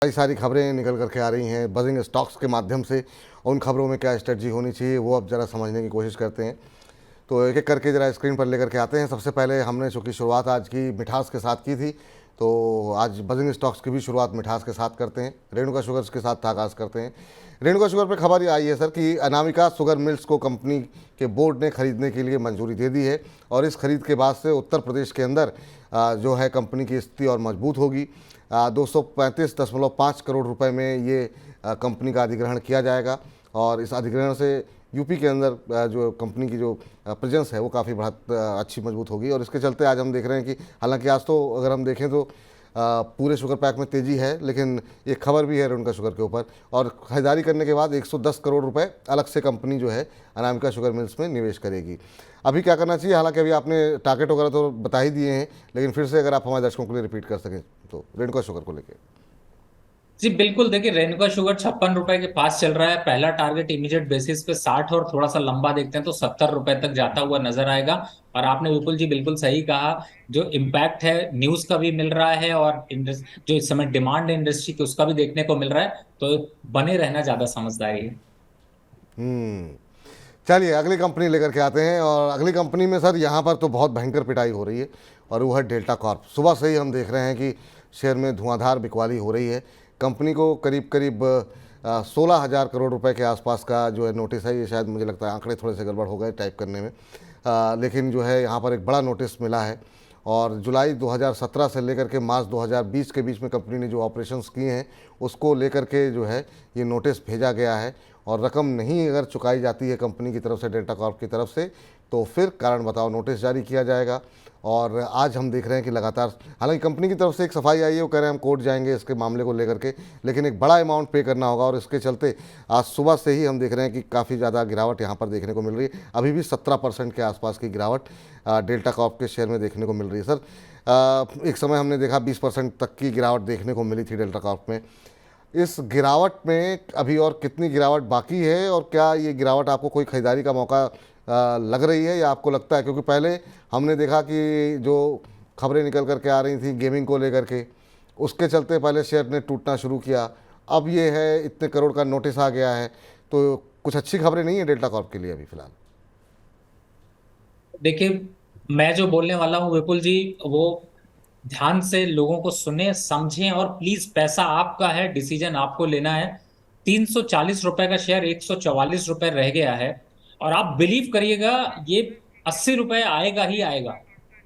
कई सारी खबरें निकल करके आ रही हैं बजिंग स्टॉक्स के माध्यम से। उन खबरों में क्या स्ट्रेटजी होनी चाहिए वो अब ज़रा समझने की कोशिश करते हैं। तो एक एक करके ज़रा स्क्रीन पर लेकर के आते हैं। सबसे पहले हमने चूँकि शुरुआत आज की मिठास के साथ की थी, तो आज बजिंग स्टॉक्स की भी शुरुआत मिठास के साथ करते हैं। रेणुका शुगर्स के साथ आगाज़ करते हैं। रेणुका शुगर पर खबर ये आई है सर कि अनामिका शुगर मिल्स को कंपनी के बोर्ड ने खरीदने के लिए मंजूरी दे दी है और इस खरीद के बाद से उत्तर प्रदेश के अंदर जो है कंपनी की स्थिति और मजबूत होगी। 235.5 करोड़ रुपए में ये कंपनी का अधिग्रहण किया जाएगा और इस अधिग्रहण से यूपी के अंदर जो कंपनी की जो प्रेजेंस है वो काफ़ी बहुत अच्छी मजबूत होगी। और इसके चलते आज हम देख रहे हैं कि हालांकि आज तो अगर हम देखें तो पूरे शुगर पैक में तेज़ी है, लेकिन एक खबर भी है रेणुका शुगर के ऊपर। और खरीदारी करने के बाद 110 करोड़ रुपए अलग से कंपनी जो है अनामिका शुगर मिल्स में निवेश करेगी। अभी क्या करना चाहिए, हालांकि अभी आपने टारगेट वगैरह तो बता ही दिए हैं, लेकिन फिर से अगर आप हमारे दर्शकों के लिए रिपीट कर सकें तो रेणुका शुगर को लेकर। जी बिल्कुल। देखिए, रेणुका शुगर 56 रुपए के पास चल रहा है। पहला टारगेट इमीडिएट बेसिस पे 60 और थोड़ा सा लंबा देखते हैं तो 70 रुपए तक जाता हुआ नजर आएगा। और आपने विपुल जी बिल्कुल सही कहा, जो इम्पैक्ट है न्यूज का भी मिल रहा है और जो इस समय डिमांड है इंडस्ट्री की उसका भी देखने को मिल रहा है, तो बने रहना ज्यादा समझदारी है। हम्म, चलिए अगली कंपनी लेकर के आते हैं। और अगली कंपनी में सर यहाँ पर तो बहुत भयंकर पिटाई हो रही है और वो है डेल्टा कॉर्प। सुबह से ही हम देख रहे हैं कि शेयर में धुआंधार बिकवाली हो रही है। कंपनी को करीब करीब 16,000 करोड़ रुपए के आसपास का जो है नोटिस है। ये शायद मुझे लगता है आंकड़े थोड़े से गड़बड़ हो गए टाइप करने में, लेकिन जो है यहाँ पर एक बड़ा नोटिस मिला है। और जुलाई 2017 से लेकर के मार्च 2020 के बीच में कंपनी ने जो ऑपरेशंस किए हैं उसको लेकर के जो है ये नोटिस भेजा गया है। और रकम नहीं अगर चुकाई जाती है कंपनी की तरफ से, डेल्टा कॉर्प की तरफ से, तो फिर कारण बताओ नोटिस जारी किया जाएगा। और आज हम देख रहे हैं कि लगातार, हालांकि कंपनी की तरफ से एक सफाई आई है, वो कह रहे हैं हम कोर्ट जाएंगे इसके मामले को लेकर के, लेकिन एक बड़ा अमाउंट पे करना होगा। और इसके चलते आज सुबह से ही हम देख रहे हैं कि काफ़ी ज़्यादा गिरावट यहाँ पर देखने को मिल रही है। अभी भी 17% के आसपास की गिरावट डेल्टा कॉर्प के शेयर में देखने को मिल रही है सर। एक समय हमने देखा 20% तक की गिरावट देखने को मिली थी डेल्टा कॉर्प में। इस गिरावट में अभी और कितनी गिरावट बाकी है, और क्या ये गिरावट आपको कोई खरीदारी का मौका लग रही है या आपको लगता है, क्योंकि पहले हमने देखा कि जो खबरें निकल करके आ रही थी गेमिंग को लेकर के, उसके चलते पहले शेयर ने टूटना शुरू किया। अब ये है इतने करोड़ का नोटिस आ गया है, तो कुछ अच्छी खबरें नहीं है डेल्टा कॉर्प के लिए अभी फिलहाल। देखिए, मैं जो बोलने वाला हूँ विपुल जी, वो ध्यान से लोगों को सुने समझें और प्लीज, पैसा आपका है, डिसीजन आपको लेना है। 340 रुपए का शेयर 144 रुपए रह गया है और आप बिलीव करिएगा, ये 80 रुपए आएगा ही आएगा।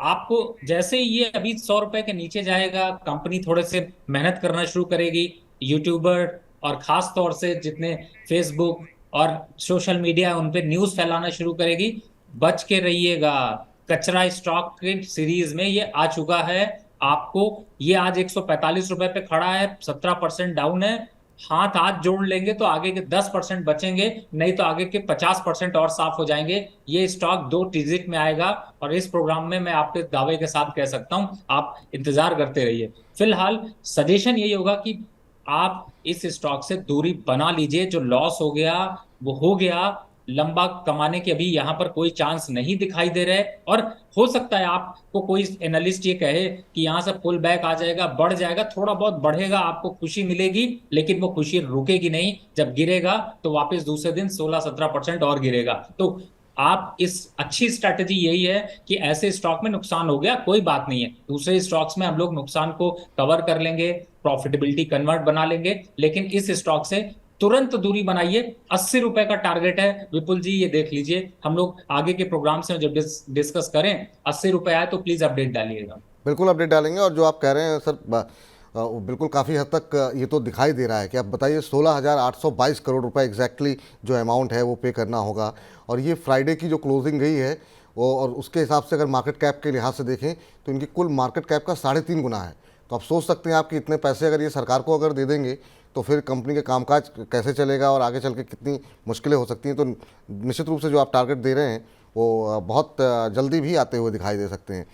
आपको जैसे ही ये अभी 100 रुपए के नीचे जाएगा, कंपनी थोड़े से मेहनत करना शुरू करेगी। यूट्यूबर और खास तौर से जितने फेसबुक और सोशल मीडिया है उन पे न्यूज फैलाना शुरू करेगी। बच के रहिएगा। कचरा स्टॉक के सीरीज में ये आ चुका है। आपको ये आज 145 रुपए पे खड़ा है, 17% डाउन है। हाथ हाथ जोड़ लेंगे तो आगे के 10% बचेंगे, नहीं तो आगे के 50% और साफ हो जाएंगे। ये स्टॉक 2 डिजिट में आएगा और इस प्रोग्राम में मैं आपके दावे के साथ कह सकता हूं, आप इंतजार करते रहिए। फिलहाल सजेशन यही होगा कि आप इस स्टॉक से दूरी बना लीजिए। जो लॉस हो गया वो हो गया। लंबा कमाने के अभी यहां पर कोई चांस नहीं दिखाई दे रहे। और हो सकता है आपको कोई एनालिस्ट ये कहे कि यहां से पुल बैक आ जाएगा, बढ़ जाएगा, थोड़ा बहुत बढ़ेगा, आपको खुशी मिलेगी, लेकिन वो खुशी रुकेगी नहीं। जब गिरेगा तो वापस दूसरे दिन 16-17% और गिरेगा। तो आप इस अच्छी स्ट्रैटेजी यही है कि ऐसे स्टॉक में नुकसान हो गया कोई बात नहीं है, दूसरे स्टॉक्स में हम लोग नुकसान को कवर कर लेंगे, प्रॉफिटेबिलिटी कन्वर्ट बना लेंगे। लेकिन इस स्टॉक से तुरंत दूरी बनाइए। 80 रुपए का टारगेट है विपुल जी, ये देख लीजिए। हम लोग आगे के प्रोग्राम से जब डिस्कस करें, 80 रुपए आए तो प्लीज अपडेट डालिएगा। बिल्कुल अपडेट डालेंगे। और जो आप कह रहे हैं सर, वो बिल्कुल काफ़ी हद तक ये तो दिखाई दे रहा है कि आप बताइए 16,822 करोड़ रुपए एग्जैक्टली जो अमाउंट है वो पे करना होगा। और ये फ्राइडे की जो क्लोजिंग गई है वो, और उसके हिसाब से अगर मार्केट कैप के लिहाज से देखें तो इनकी कुल मार्केट कैप का 3.5 गुना है। तो आप सोच सकते हैं आप कि इतने पैसे अगर ये सरकार को अगर दे देंगे तो फिर कंपनी के कामकाज कैसे चलेगा और आगे चल के कितनी मुश्किलें हो सकती हैं। तो निश्चित रूप से जो आप टारगेट दे रहे हैं वो बहुत जल्दी भी आते हुए दिखाई दे सकते हैं।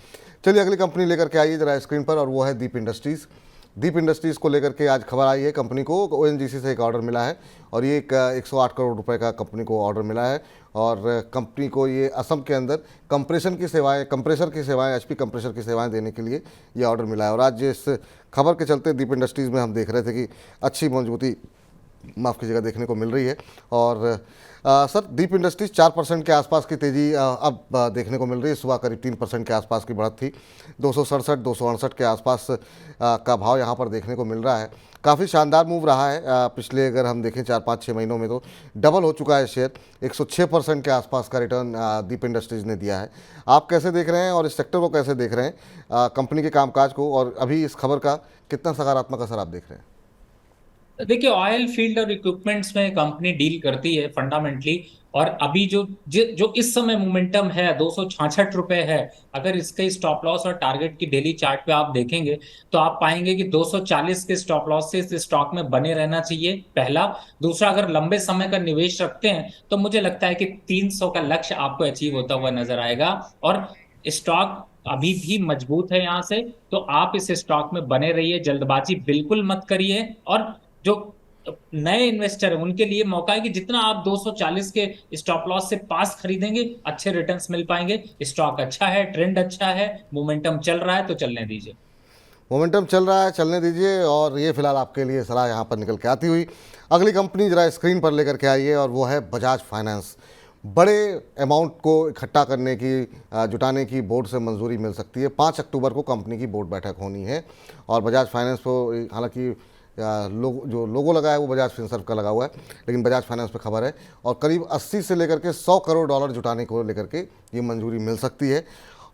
चलिए अगली कंपनी लेकर के आइए ज़रा स्क्रीन पर, और वो है दीप इंडस्ट्रीज़। दीप इंडस्ट्रीज़ को लेकर के आज खबर आई है, कंपनी को ओएनजीसी से एक ऑर्डर मिला है और ये एक 108 करोड़ रुपए का कंपनी को ऑर्डर मिला है। और कंपनी को ये असम के अंदर कंप्रेसर की सेवाएं एचपी कंप्रेसर की सेवाएं देने के लिए ये ऑर्डर मिला है। और आज इस खबर के चलते दीप इंडस्ट्रीज़ में हम देख रहे थे कि अच्छी मजबूती, माफ़ कीजिएगा, देखने को मिल रही है। और सर, दीप इंडस्ट्रीज 4% के आसपास की तेज़ी अब देखने को मिल रही है। सुबह करीब 3% के आसपास की बढ़त थी, 267 के आसपास का भाव यहाँ पर देखने को मिल रहा है। काफ़ी शानदार मूव रहा है। पिछले अगर हम देखें 4-5-6 महीनों में तो डबल हो चुका है शेयर। 106% के आसपास का रिटर्न दीप इंडस्ट्रीज़ ने दिया है। आप कैसे देख रहे हैं और इस सेक्टर को कैसे देख रहे हैं, कंपनी के कामकाज को, और अभी इस खबर का कितना सकारात्मक असर आप देख रहे हैं? देखिए, ऑयल फील्ड और इक्विपमेंट्स में कंपनी डील करती है फंडामेंटली। और अभी जो इस समय मोमेंटम है 266 रुपए है। अगर इसके स्टॉप लॉस और टारगेट की डेली चार्ट पे आप देखेंगे तो आप पाएंगे कि 240 के स्टॉप लॉस से इस स्टॉक में बने रहना चाहिए, पहला। दूसरा, अगर लंबे समय का निवेश रखते हैं तो मुझे लगता है कि 300 का लक्ष्य आपको अचीव होता हुआ नजर आएगा। और स्टॉक अभी भी मजबूत है यहाँ से, तो आप इस स्टॉक में बने रहिए, जल्दबाजी बिल्कुल मत करिए। और जो नए इन्वेस्टर है उनके लिए मौका है कि जितना आप 240 के स्टॉप लॉस से पास खरीदेंगे, अच्छे रिटर्न्स मिल पाएंगे। स्टॉक अच्छा है, ट्रेंड अच्छा है, मोमेंटम चल रहा है, तो चलने दीजिए। मोमेंटम चल रहा है, चलने दीजिए। और ये फिलहाल आपके लिए सलाह यहाँ पर निकल के आती हुई। अगली कंपनी जरा स्क्रीन पर लेकर के आइए और वो है बजाज फाइनेंस। बड़े अमाउंट को इकट्ठा करने की, जुटाने की बोर्ड से मंजूरी मिल सकती है। 5 अक्टूबर को कंपनी की बोर्ड बैठक होनी है और बजाज फाइनेंस को, हालांकि जो लोगो लगा है वो बजाज फिनसर्व का लगा हुआ है, लेकिन बजाज फाइनेंस पे खबर है। और करीब 80 से लेकर के 100 करोड़ डॉलर जुटाने को लेकर के ये मंजूरी मिल सकती है।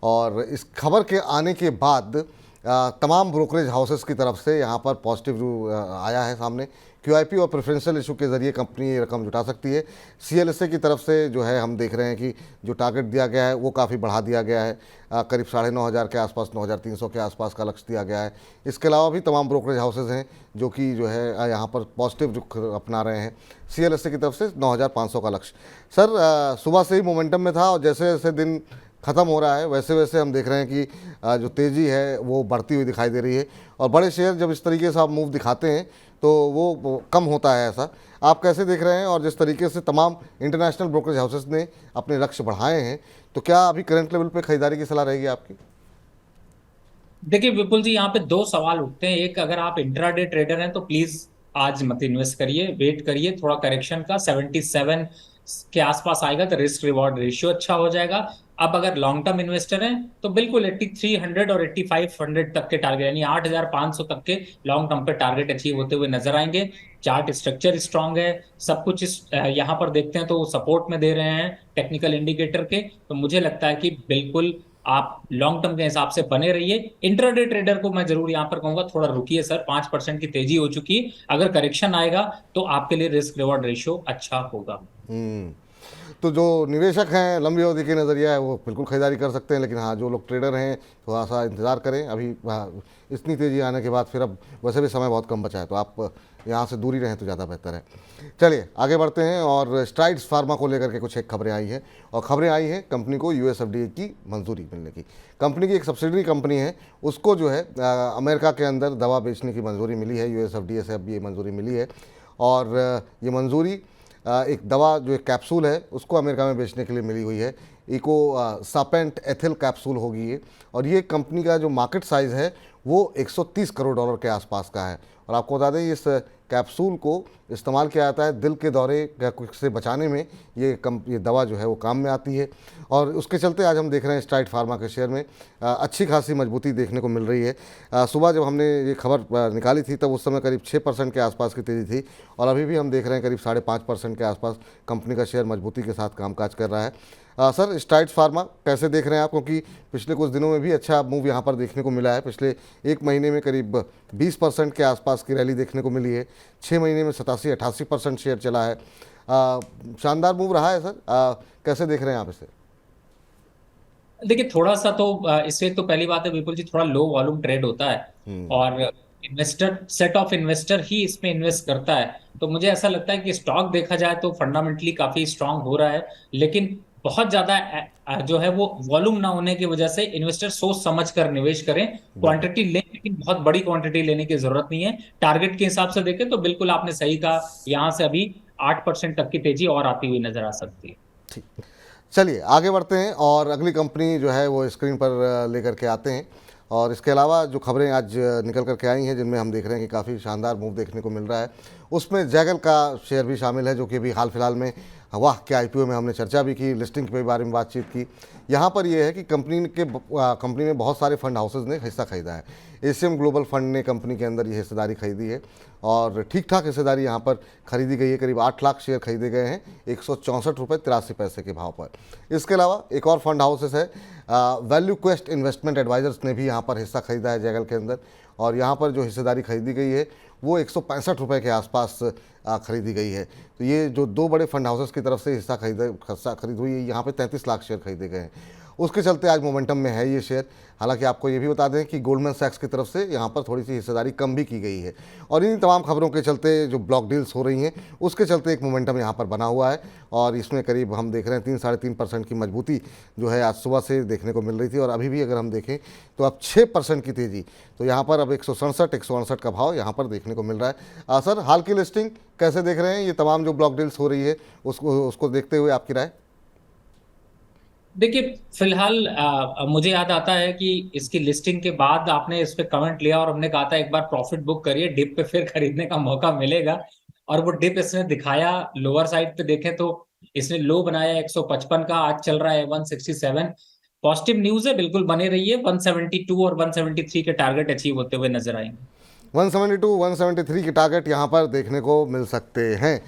और इस खबर के आने के बाद तमाम ब्रोकरेज हाउसेस की तरफ से यहाँ पर पॉजिटिव व्यू आया है सामने। क्यूआईपी और प्रेफरेंशियल इशू के ज़रिए कंपनी ये रकम जुटा सकती है। सीएलएसए की तरफ से जो है हम देख रहे हैं कि जो टारगेट दिया गया है वो काफ़ी बढ़ा दिया गया है। करीब 9,500 के आसपास, 9,300 के आसपास का लक्ष्य दिया गया है। इसके अलावा भी तमाम ब्रोकरेज हाउसेज हैं जो कि जो है यहाँ पर पॉजिटिव रुख अपना रहे हैं। सीएलएसए की तरफ से 9,500 का लक्ष्य। सर, सुबह से ही मोमेंटम में था और जैसे जैसे दिन ख़त्म हो रहा है वैसे वैसे हम देख रहे हैं कि जो तेज़ी है वो बढ़ती हुई दिखाई दे रही है। और बड़े शेयर जब इस तरीके से आप मूव दिखाते हैं तो वो कम होता है। ऐसा आप कैसे देख रहे हैं? और जिस तरीके से तमाम इंटरनेशनल ब्रोकरेज हाउसेस ने अपने लक्ष्य बढ़ाए हैं, तो क्या अभी करंट लेवल पे खरीदारी की सलाह रहेगी आपकी? देखिए विपुल जी, यहाँ पे दो सवाल उठते हैं। एक, अगर आप इंट्राडे ट्रेडर हैं तो प्लीज आज मत इन्वेस्ट करिए, वेट करिए थोड़ा करेक्शन का। 77 के आसपास आएगा तो रिस्क रिवॉर्ड रेशियो अच्छा हो जाएगा। अब अगर लॉन्ग टर्म इन्वेस्टर हैं तो बिल्कुल 8300 और 8500 तक के टारगेट, यानी 8500 तक के लॉन्ग टर्म पे टारगेट अचीव होते हुए नजर आएंगे। चार्ट स्ट्रक्चर स्ट्रांग है, सब कुछ यहाँ पर देखते हैं तो सपोर्ट में दे रहे हैं टेक्निकल इंडिकेटर के। तो मुझे लगता है कि बिल्कुल आप लॉन्ग टर्म के हिसाब से बने रहिए। इंट्राडे ट्रेडर को मैं जरूर यहां पर कहूंगा थोड़ा रुकिए सर, 5% की तेजी हो चुकी है। अगर करेक्शन आएगा तो आपके लिए रिस्क रिवॉर्ड रेशियो अच्छा होगा। तो जो निवेशक हैं, लंबी अवधि के नज़रिया है, वो बिल्कुल खरीदारी कर सकते हैं। लेकिन हाँ, जो लोग ट्रेडर हैं थोड़ा सा इंतज़ार करें। अभी इतनी तेज़ी आने के बाद फिर अब वैसे भी समय बहुत कम बचा है, तो आप यहाँ से दूरी रहें तो ज़्यादा बेहतर है। चलिए आगे बढ़ते हैं और स्ट्राइड्स फार्मा को लेकर के कुछ एक खबरें आई हैं। और खबरें आई हैं कंपनी को यूएसएफडीए की मंजूरी मिलने की। कंपनी की एक सब्सिडरी कंपनी है, उसको जो है अमेरिका के अंदर दवा बेचने की मंजूरी मिली है। यूएसएफडीए से अब ये मंजूरी मिली है। और ये मंजूरी एक दवा जो एक कैप्सूल है उसको अमेरिका में बेचने के लिए मिली हुई है। इको सापेंट एथिल कैप्सूल होगी ये। और ये कंपनी का जो मार्केट साइज़ है वो 130 करोड़ डॉलर के आसपास का है। और आपको बता दें इस कैप्सूल को इस्तेमाल किया जाता है दिल के दौरे से बचाने में। ये दवा जो है वो काम में आती है। और उसके चलते आज हम देख रहे हैं स्ट्राइड फार्मा के शेयर में अच्छी खासी मजबूती देखने को मिल रही है। सुबह जब हमने ये खबर निकाली थी तब उस समय करीब 6% के आसपास की तेज़ी थी और अभी भी हम देख रहे हैं करीब 5.5% के आसपास कंपनी का शेयर मजबूती के साथ कामकाज कर रहा है। सर, स्ट्राइड फार्मा कैसे देख रहे हैं आप? क्योंकि पिछले कुछ दिनों में भी अच्छा मूव यहाँ पर देखने को मिला है। पिछले एक महीने में करीब 20% के आसपास की रैली देखने को मिली है। 6 महीने में 87-88% शेयर चला है। शानदार मूव रहा है सर। कैसे देख रहे हैं आप इसे? देखिए थोड़ा सा तो इससे तो पहली बात है विपुल जी, थोड़ा लो वॉल्यूम ट्रेड होता है और इन्वेस्टर, सेट ऑफ इन्वेस्टर ही इसमें इन्वेस्ट करता है। तो मुझे ऐसा लगता है कि स्टॉक देखा जाए तो फंडामेंटली काफी स्ट्रांग हो रहा है, लेकिन बहुत ज्यादा जो है वो वॉल्यूम ना होने की वजह से इन्वेस्टर सोच समझ कर निवेश करें। बिल्कुल। क्वांटिटी लें, लेकिन बहुत बड़ी क्वांटिटी लेने की जरूरत नहीं है। टारगेट के हिसाब से देखें तो बिल्कुल आपने सही कहा, यहां से अभी 8% तक की तेजी और आती हुई नजर आ सकती है। ठीक, चलिए आगे बढ़ते हैं और अगली कंपनी जो है वो स्क्रीन पर लेकर के आते हैं। और इसके अलावा जो खबरें आज निकल कर के आई हैं जिनमें हम देख रहे हैं कि काफ़ी शानदार मूव देखने को मिल रहा है, उसमें जैगल का शेयर भी शामिल है, जो कि अभी हाल फिलहाल में वाह के आईपीओ में हमने चर्चा भी की, लिस्टिंग के बारे में बातचीत की। यहाँ पर यह है कि कंपनी में बहुत सारे फंड हाउसेज ने हिस्सा खरीदा है। एशियन ग्लोबल फंड ने कंपनी के अंदर ये हिस्सेदारी खरीदी है और ठीक ठाक हिस्सेदारी यहाँ पर खरीदी गई है। करीब 8 लाख शेयर खरीदे गए हैं 164 रुपये 83 पैसे के भाव पर। इसके अलावा एक और फंड हाउसेस है, वैल्यू क्वेस्ट इन्वेस्टमेंट एडवाइजर्स ने भी यहाँ पर हिस्सा खरीदा है जैगल के अंदर, और यहाँ पर जो हिस्सेदारी खरीदी गई है वो 165 रुपये के आसपास खरीदी गई है। तो ये जो दो बड़े फंड हाउसेस की तरफ से हिस्सा खरीद हुई है, यहाँ पे 33 लाख शेयर खरीदे गए हैं। उसके चलते आज मोमेंटम में है ये शेयर। हालांकि आपको ये भी बता दें कि गोल्डमैन सैक्स की तरफ से यहाँ पर थोड़ी सी हिस्सेदारी कम भी की गई है। और इन तमाम खबरों के चलते जो ब्लॉक डील्स हो रही हैं उसके चलते एक मोमेंटम यहाँ पर बना हुआ है, और इसमें करीब हम देख रहे हैं 3-3.5% की मजबूती जो है आज सुबह से देखने को मिल रही थी, और अभी भी अगर हम देखें तो अब 6% की तेज़ी। तो यहाँ पर अब 167 का भाव यहाँ पर देखने को मिल रहा है। सर, हाल की लिस्टिंग कैसे देख रहे हैं? ये तमाम जो ब्लॉक डील्स हो रही है उसको देखते हुए आपकी राय? देखिए, फिलहाल मुझे याद आता है कि इसकी लिस्टिंग के बाद आपने इस पे कमेंट लिया और हमने कहा था एक बार प्रॉफिट बुक करिए, डिप पे फिर खरीदने का मौका मिलेगा। और वो डिप इसने दिखाया, लोअर साइड पे देखें तो इसने लो बनाया 155 का, आज चल रहा है 167। पॉजिटिव न्यूज है, बिल्कुल बने रहिए। 172 और 173 के टारगेट अचीव होते हुए नजर आएंगे। 172 173 के टारगेट यहाँ पर देखने को मिल सकते हैं।